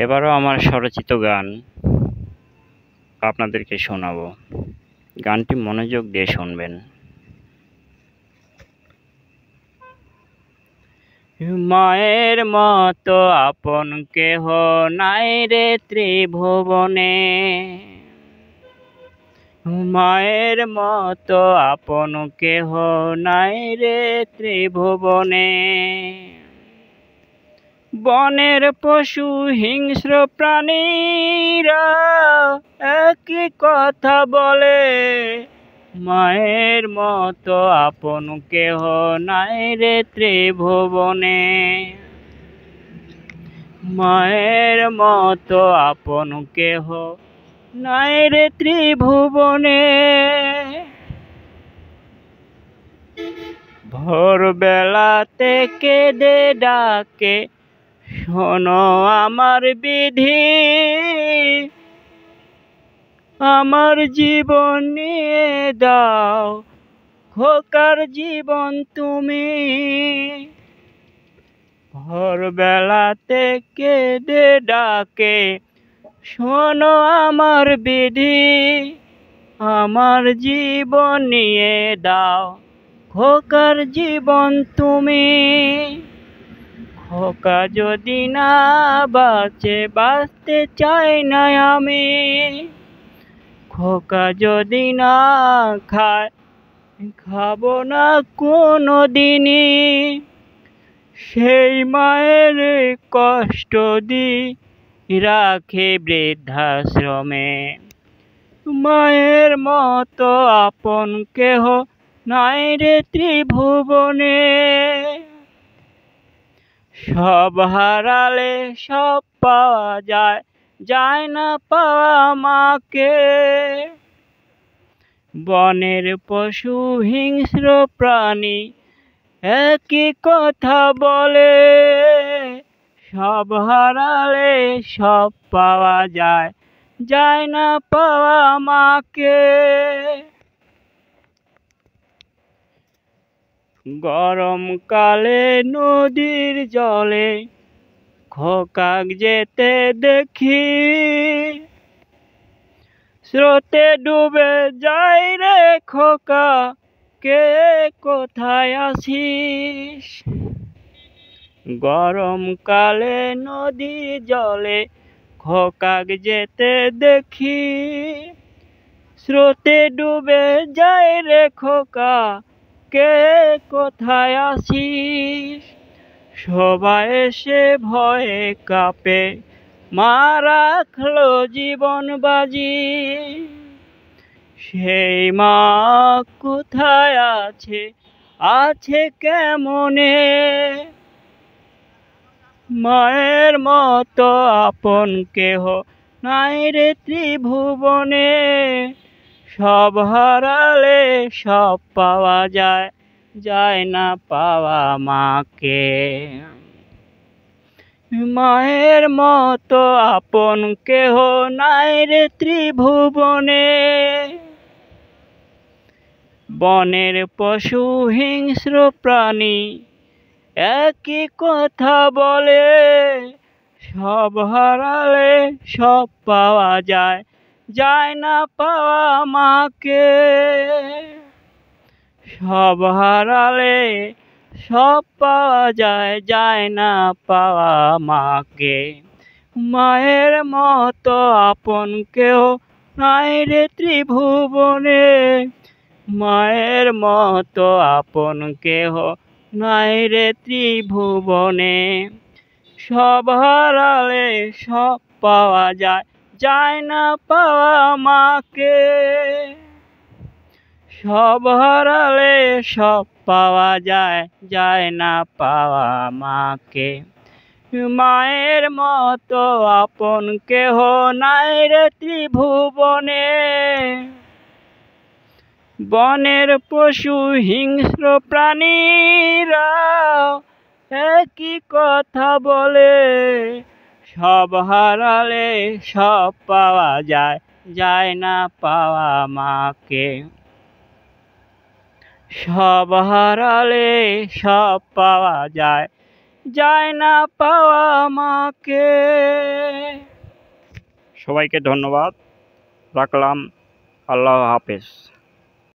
এবারও আমার স্বরচিত গান আপনাদেরকে শোনাবো। গানটি মনোযোগ দিয়ে শুনবেন। মায়ের মতো আপন কেহ নাই রে ত্রিভুবনে, মায়ের মতো আপন কেহ নাই রে ত্রিভুবনে। বনের পশু হিংস্র প্রাণীরা একই কথা বলে, মায়ের মতো আপন কেহ নাই রে ত্রিভুবনে। মায়ের মতো আপন কেহ নাই রে ত্রিভুবনে। ভোরবেলাতে কেঁদে ডাকে শোনো আমার বিধি, আমার জীবন নিয়ে দাও খোকার জীবন তুমি। ভোরবেলাতে কেঁদে ডাকে শোনো আমার বিধি, আমার জীবন নিয়ে দাও খোকার জীবন তুমি। খোকা যদি না বাঁচে বাঁচতে চাই না আমি, খোকা যদি না খায় খাবো না কোনো দিনই। সেই মায়ের কষ্ট দি রাখে বৃদ্ধাশ্রমে, মায়ের মতো আপন কেহ নাই রে ত্রিভুবনে। সব হারালে সব পাওয়া যায়, যায় না পাওয়া মাকে। বনের পশু হিংস্র প্রাণী একই কথা বলে, সব হারালে সব পাওয়া যায়, যায় না পাওয়া মাকে। গরমকালে নদীর জলে খোকাক যেতে দেখি, স্রোতে ডুবে যাই রে খোকা কে কোথায় আছিস। গরমকালে নদীর জলে খোকাক যেতে দেখি, স্রোতে ডুবে যাই রে খোকা কে কোথায় আছিস। সবাই এসে ভয়ে কাঁপে, মা রাখলো জীবন বাজি। সেই মা কোথায় আছে, আছে কেমনে। মায়ের মতো আপন কেহ নাই রে ত্রিভুবনে। সব হারালে সব পাওয়া যায়, যায় না পাওয়া মাকে। মায়ের মতো আপন কেহ নাই রে ত্রিভুবনে। বনের পশু হিংস্র প্রাণী একই কথা বলে, সব হারালে সব পাওয়া যায়, যায় না পাওয়া মাকে। সব হারালে সব পাওয়া যায়, যায় না পাওয়া মাকে। মায়ের মতো আপন কেহ নাই রে ত্রিভুবনে। মায়ের মতো আপন কেহ নাই রে ত্রিভুবনে। সব হারালে সব পাওয়া যায়, যায় না পাওয়া মাকে। সব হারালে সব পাওয়া যায়, যায় না পাওয়া মাকে। মায়ের মতো আপন কেহ নাই রে ত্রিভুবনে। বনের পশু হিংস্র প্রাণীরা একই কথা বলে, সব হারালে সব পাওয়া যায়, যায় না পাওয়া মাকে। সব হারালে সব পাওয়া যায়, যায় না পাওয়া মাকে। সবাইকে ধন্যবাদ রাখলাম। আল্লাহ হাফেজ।